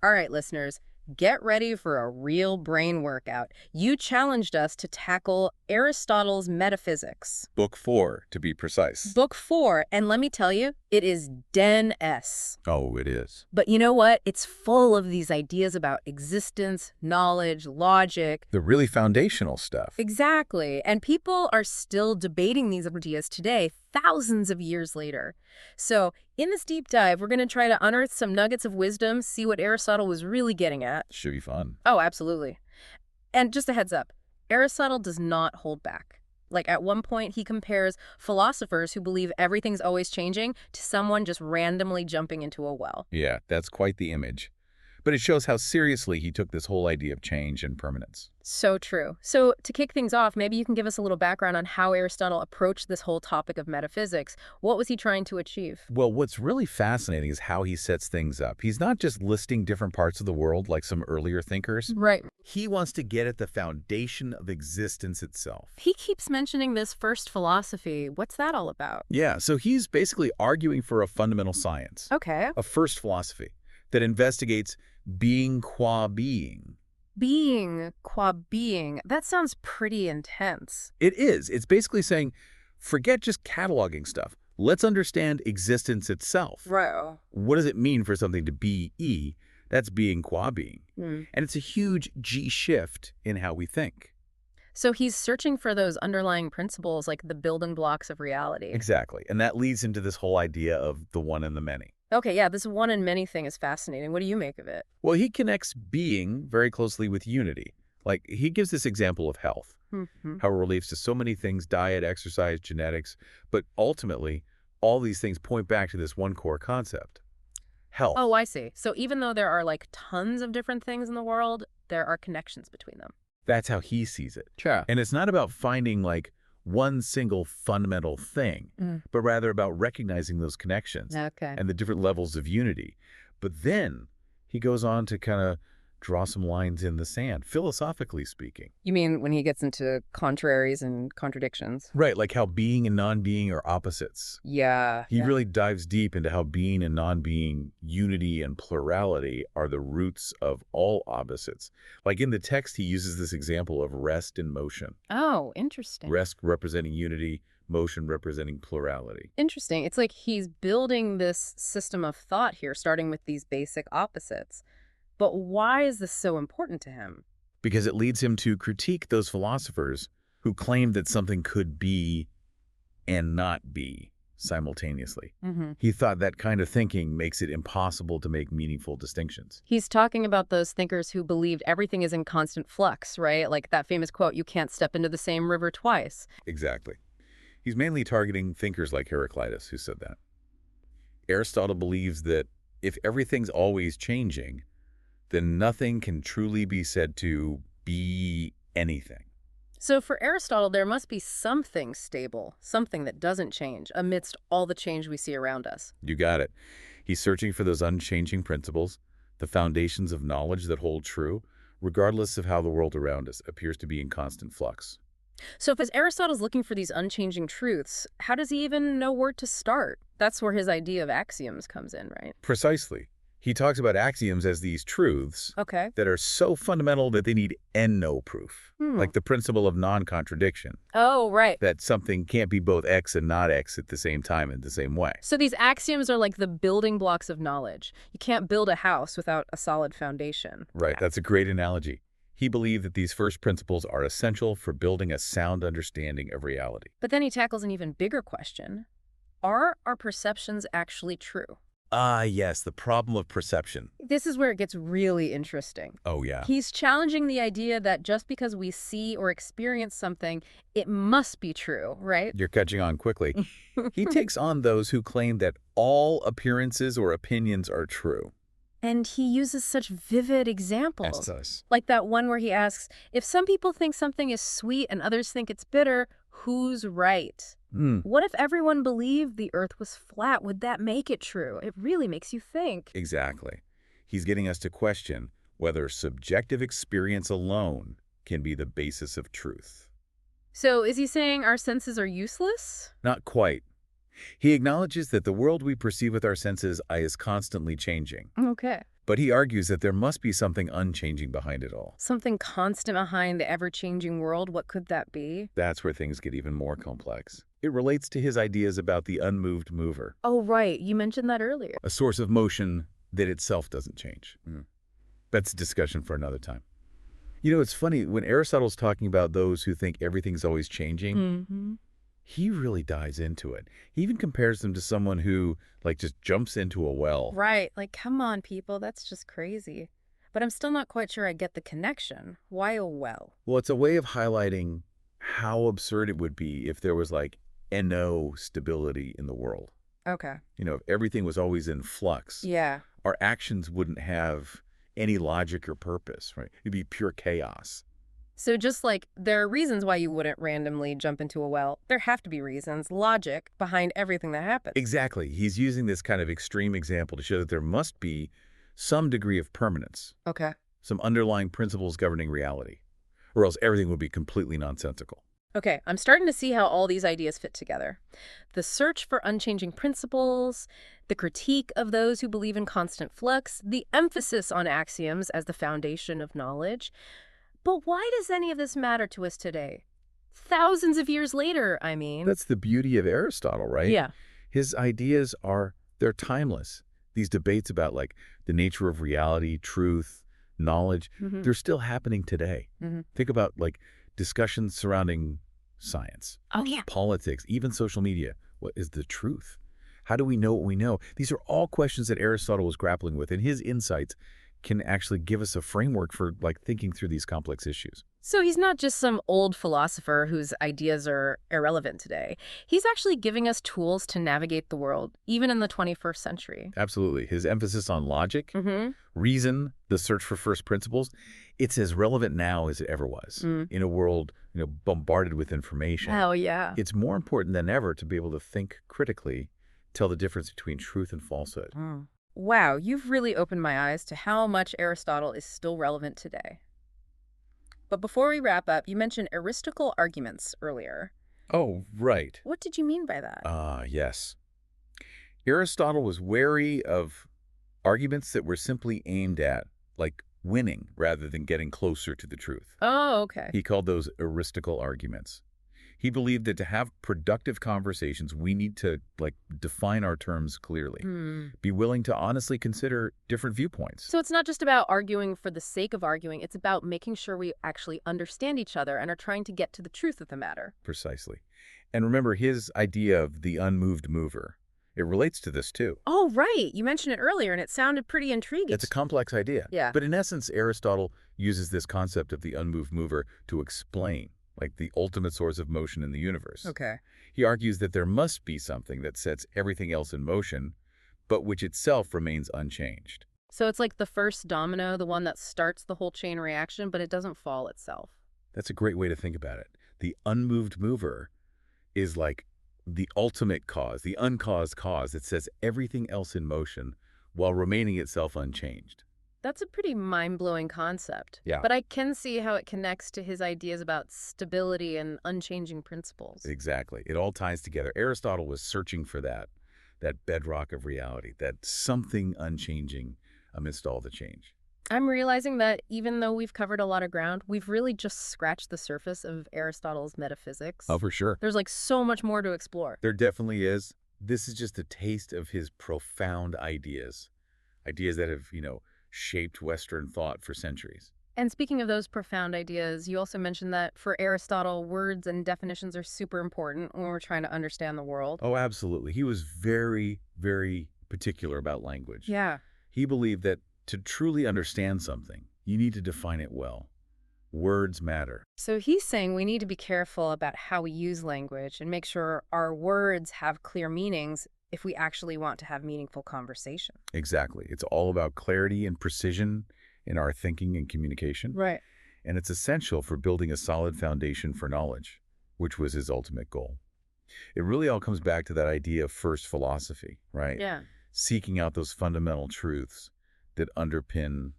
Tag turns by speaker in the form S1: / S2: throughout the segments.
S1: All right, listeners, get ready for a real brain workout. You challenged us to tackle Aristotle's Metaphysics.
S2: Book 4, to be precise.
S1: Book 4, and let me tell you, it is dense.
S2: Oh, it is.
S1: But you know what? It's full of these ideas about existence, knowledge, logic.
S2: The really foundational stuff.
S1: Exactly. And people are still debating these ideas today, thousands of years later. So in this deep dive, we're going to try to unearth some nuggets of wisdom, see what Aristotle was really getting at.
S2: Should be fun.
S1: Oh, absolutely. And just a heads up, Aristotle does not hold back. Like at one point, he compares philosophers who believe everything's always changing to someone just randomly jumping into a well.
S2: Yeah, that's quite the image. But it shows how seriously he took this whole idea of change and permanence.
S1: So true. So to kick things off, maybe you can give us a little background on how Aristotle approached this whole topic of metaphysics. What was he trying to achieve?
S2: Well, what's really fascinating is how he sets things up. He's not just listing different parts of the world like some earlier thinkers.
S1: Right.
S2: He wants to get at the foundation of existence itself.
S1: He keeps mentioning this first philosophy. What's that all about?
S2: Yeah, so he's basically arguing for a fundamental science,
S1: Okay.
S2: a first philosophy that investigates being qua being.
S1: Being qua being. That sounds pretty intense.
S2: It is. It's basically saying, forget just cataloging stuff. Let's understand existence itself.
S1: Right.
S2: What does it mean for something to be E? That's being qua being.
S1: Hmm.
S2: And it's a huge G shift in how we think.
S1: So he's searching for those underlying principles, like the building blocks of reality.
S2: Exactly. And that leads into this whole idea of the one and the many.
S1: Okay, yeah, this one and many thing is fascinating. What do you make of it?
S2: Well, he connects being very closely with unity. Like, he gives this example of health, how it relates to so many things, diet, exercise, genetics, but ultimately, all these things point back to this one core concept, health.
S1: Oh, I see. So even though there are like tons of different things in the world, there are connections between them.
S2: That's how he sees it.
S1: Sure.
S2: And it's not about finding, like, one single fundamental thing, but rather about recognizing those connections
S1: Okay.
S2: and the different levels of unity. But then he goes on to kind of draw some lines in the sand, philosophically speaking.
S1: You mean when he gets into contraries and contradictions?
S2: Right, like how being and non-being are opposites.
S1: Yeah.
S2: He really dives deep into how being and non-being, unity and plurality are the roots of all opposites. Like in the text, he uses this example of rest and motion.
S1: Oh, interesting.
S2: Rest representing unity, motion representing plurality.
S1: Interesting. It's like he's building this system of thought here, starting with these basic opposites. But why is this so important to him?
S2: Because it leads him to critique those philosophers who claim that something could be and not be simultaneously. He thought that kind of thinking makes it impossible to make meaningful distinctions.
S1: He's talking about those thinkers who believed everything is in constant flux, right? Like that famous quote, you can't step into the same river twice.
S2: Exactly. He's mainly targeting thinkers like Heraclitus, who said that. Aristotle believes that if everything's always changing, then nothing can truly be said to be anything.
S1: So for Aristotle, there must be something stable, something that doesn't change amidst all the change we see around us.
S2: You got it. He's searching for those unchanging principles, the foundations of knowledge that hold true, regardless of how the world around us appears to be in constant flux.
S1: So if Aristotle's looking for these unchanging truths, how does he even know where to start? That's where his idea of axioms comes in, right?
S2: Precisely. He talks about axioms as these truths
S1: Okay.
S2: that are so fundamental that they need no proof, like the principle of non-contradiction,
S1: Oh, right.
S2: that something can't be both X and not X at the same time in the same way.
S1: So these axioms are like the building blocks of knowledge. You can't build a house without a solid foundation.
S2: Right, that's a great analogy. He believed that these first principles are essential for building a sound understanding of reality.
S1: But then he tackles an even bigger question. Are our perceptions actually true?
S2: Ah, yes, the problem of perception.
S1: This is where it gets really interesting.
S2: Oh, yeah.
S1: He's challenging the idea that just because we see or experience something, it must be true, right?
S2: You're catching on quickly. He takes on those who claim that all appearances or opinions are true.
S1: And he uses such vivid examples.
S2: That's us.
S1: Like that one where he asks, if some people think something is sweet and others think it's bitter, who's right? What if everyone believed the earth was flat? Would that make it true? It really makes you think.
S2: Exactly. He's getting us to question whether subjective experience alone can be the basis of truth.
S1: So is he saying our senses are useless?
S2: Not quite. He acknowledges that the world we perceive with our senses is constantly changing.
S1: Okay.
S2: But he argues that there must be something unchanging behind it all.
S1: Something constant behind the ever-changing world. What could that be?
S2: That's where things get even more complex. It relates to his ideas about the unmoved mover.
S1: Oh, right. You mentioned that earlier.
S2: A source of motion that itself doesn't change. That's a discussion for another time. You know, it's funny, when Aristotle's talking about those who think everything's always changing, he really dives into it. He even compares them to someone who, like, just jumps into a well.
S1: Right. Like, come on, people. That's just crazy. But I'm still not quite sure I get the connection. Why a well?
S2: Well, it's a way of highlighting how absurd it would be if there was, like, no stability in the world.
S1: Okay.
S2: You know, if everything was always in flux,
S1: Yeah.
S2: our actions wouldn't have any logic or purpose, right? It'd be pure chaos.
S1: So just like there are reasons why you wouldn't randomly jump into a well, there have to be reasons, logic behind everything that happens.
S2: Exactly. He's using this kind of extreme example to show that there must be some degree of permanence,
S1: Okay.
S2: some underlying principles governing reality, or else everything would be completely nonsensical.
S1: Okay, I'm starting to see how all these ideas fit together. The search for unchanging principles, the critique of those who believe in constant flux, the emphasis on axioms as the foundation of knowledge. But why does any of this matter to us today? Thousands of years later, I mean.
S2: That's the beauty of Aristotle, right?
S1: Yeah.
S2: His ideas they're timeless. These debates about, like, the nature of reality, truth, knowledge, they're still happening today. Think about, like, discussions surrounding science,
S1: Oh, yeah.
S2: politics, even social media. What is the truth? How do we know what we know? These are all questions that Aristotle was grappling with, and his insights can actually give us a framework for, like, thinking through these complex issues.
S1: So he's not just some old philosopher whose ideas are irrelevant today. He's actually giving us tools to navigate the world, even in the 21st century.
S2: Absolutely. His emphasis on logic, reason, the search for first principles, it's as relevant now as it ever was in a world, you know, bombarded with information.
S1: Hell yeah.
S2: It's more important than ever to be able to think critically, tell the difference between truth and falsehood.
S1: Wow, you've really opened my eyes to how much Aristotle is still relevant today. But before we wrap up, you mentioned Aristotelian arguments earlier.
S2: Oh, right.
S1: What did you mean by that?
S2: Yes. Aristotle was wary of arguments that were simply aimed at, like, winning rather than getting closer to the truth.
S1: Oh, okay.
S2: He called those Aristotle arguments. He believed that to have productive conversations, we need to, like, define our terms clearly, be willing to honestly consider different viewpoints.
S1: So it's not just about arguing for the sake of arguing. It's about making sure we actually understand each other and are trying to get to the truth of the matter.
S2: Precisely. And remember his idea of the unmoved mover. It relates to this, too.
S1: Oh, right. You mentioned it earlier, and it sounded pretty intriguing.
S2: It's a complex idea.
S1: Yeah.
S2: But in essence, Aristotle uses this concept of the unmoved mover to explain, like, the ultimate source of motion in the universe.
S1: Okay.
S2: He argues that there must be something that sets everything else in motion, but which itself remains unchanged.
S1: So it's like the first domino, the one that starts the whole chain reaction, but it doesn't fall itself.
S2: That's a great way to think about it. The unmoved mover is like the ultimate cause, the uncaused cause that sets everything else in motion while remaining itself unchanged.
S1: That's a pretty mind-blowing concept.
S2: Yeah.
S1: But I can see how it connects to his ideas about stability and unchanging principles.
S2: Exactly. It all ties together. Aristotle was searching for that bedrock of reality, that something unchanging amidst all the change.
S1: I'm realizing that even though we've covered a lot of ground, we've really just scratched the surface of Aristotle's metaphysics.
S2: Oh, for sure.
S1: There's like so much more to explore.
S2: There definitely is. This is just a taste of his profound ideas. Ideas that have, you know, shaped Western thought for centuries.
S1: And speaking of those profound ideas, you also mentioned that for Aristotle, words and definitions are super important when we're trying to understand the world.
S2: Oh, absolutely. He was very, very particular about language.
S1: Yeah.
S2: He believed that to truly understand something, you need to define it well. Words matter.
S1: So he's saying we need to be careful about how we use language and make sure our words have clear meanings if we actually want to have meaningful conversation.
S2: Exactly. It's all about clarity and precision in our thinking and communication.
S1: Right.
S2: And it's essential for building a solid foundation for knowledge, which was his ultimate goal. It really all comes back to that idea of first philosophy, right?
S1: Yeah.
S2: Seeking out those fundamental truths that underpin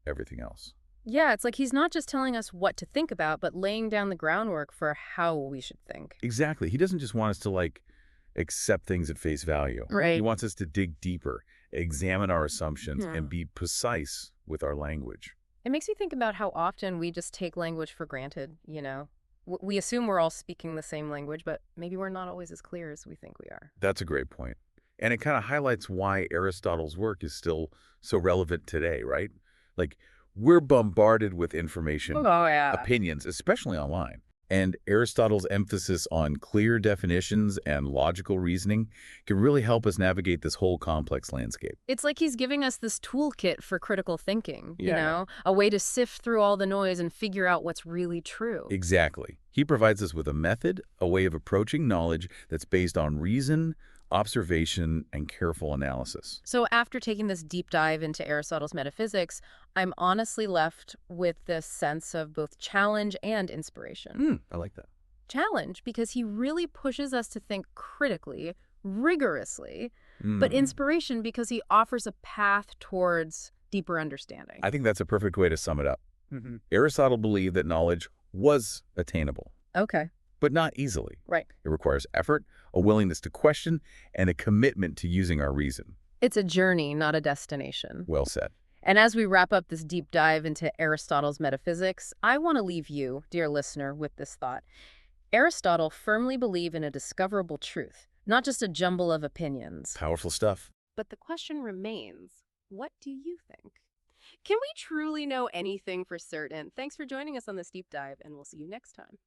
S2: everything else.
S1: Yeah, it's like he's not just telling us what to think about, but laying down the groundwork for how we should think.
S2: Exactly. He doesn't just want us to, like, accept things at face value.
S1: Right.
S2: He wants us to dig deeper examine our assumptions,
S1: Hmm.
S2: and be precise with our language.
S1: It makes me think about how often we just take language for granted. We assume we're all speaking the same language, but maybe we're not always as clear as we think we are.
S2: That's a great point. And it kind of highlights why Aristotle's work is still so relevant today, right? Like, we're bombarded with information,
S1: Oh, yeah.
S2: opinions, especially online. And Aristotle's emphasis on clear definitions and logical reasoning can really help us navigate this whole complex landscape.
S1: It's like he's giving us this toolkit for critical thinking,
S2: Yeah.
S1: a way to sift through all the noise and figure out what's really true.
S2: Exactly. He provides us with a method, a way of approaching knowledge that's based on reason, observation, and careful analysis.
S1: So after taking this deep dive into Aristotle's metaphysics, I'm honestly left with this sense of both challenge and inspiration.
S2: I like that.
S1: Challenge because he really pushes us to think critically, rigorously, but
S2: Mm.
S1: inspiration because he offers a path towards deeper understanding.
S2: I think that's a perfect way to sum it up. Aristotle believed that knowledge was attainable,
S1: Okay.
S2: but not easily.
S1: Right.
S2: It requires effort, a willingness to question, and a commitment to using our reason.
S1: It's a journey, not a destination.
S2: Well said.
S1: And as we wrap up this deep dive into Aristotle's metaphysics, I want to leave you, dear listener, with this thought. Aristotle firmly believed in a discoverable truth, not just a jumble of opinions.
S2: Powerful stuff.
S1: But the question remains, what do you think? Can we truly know anything for certain? Thanks for joining us on this deep dive, and we'll see you next time.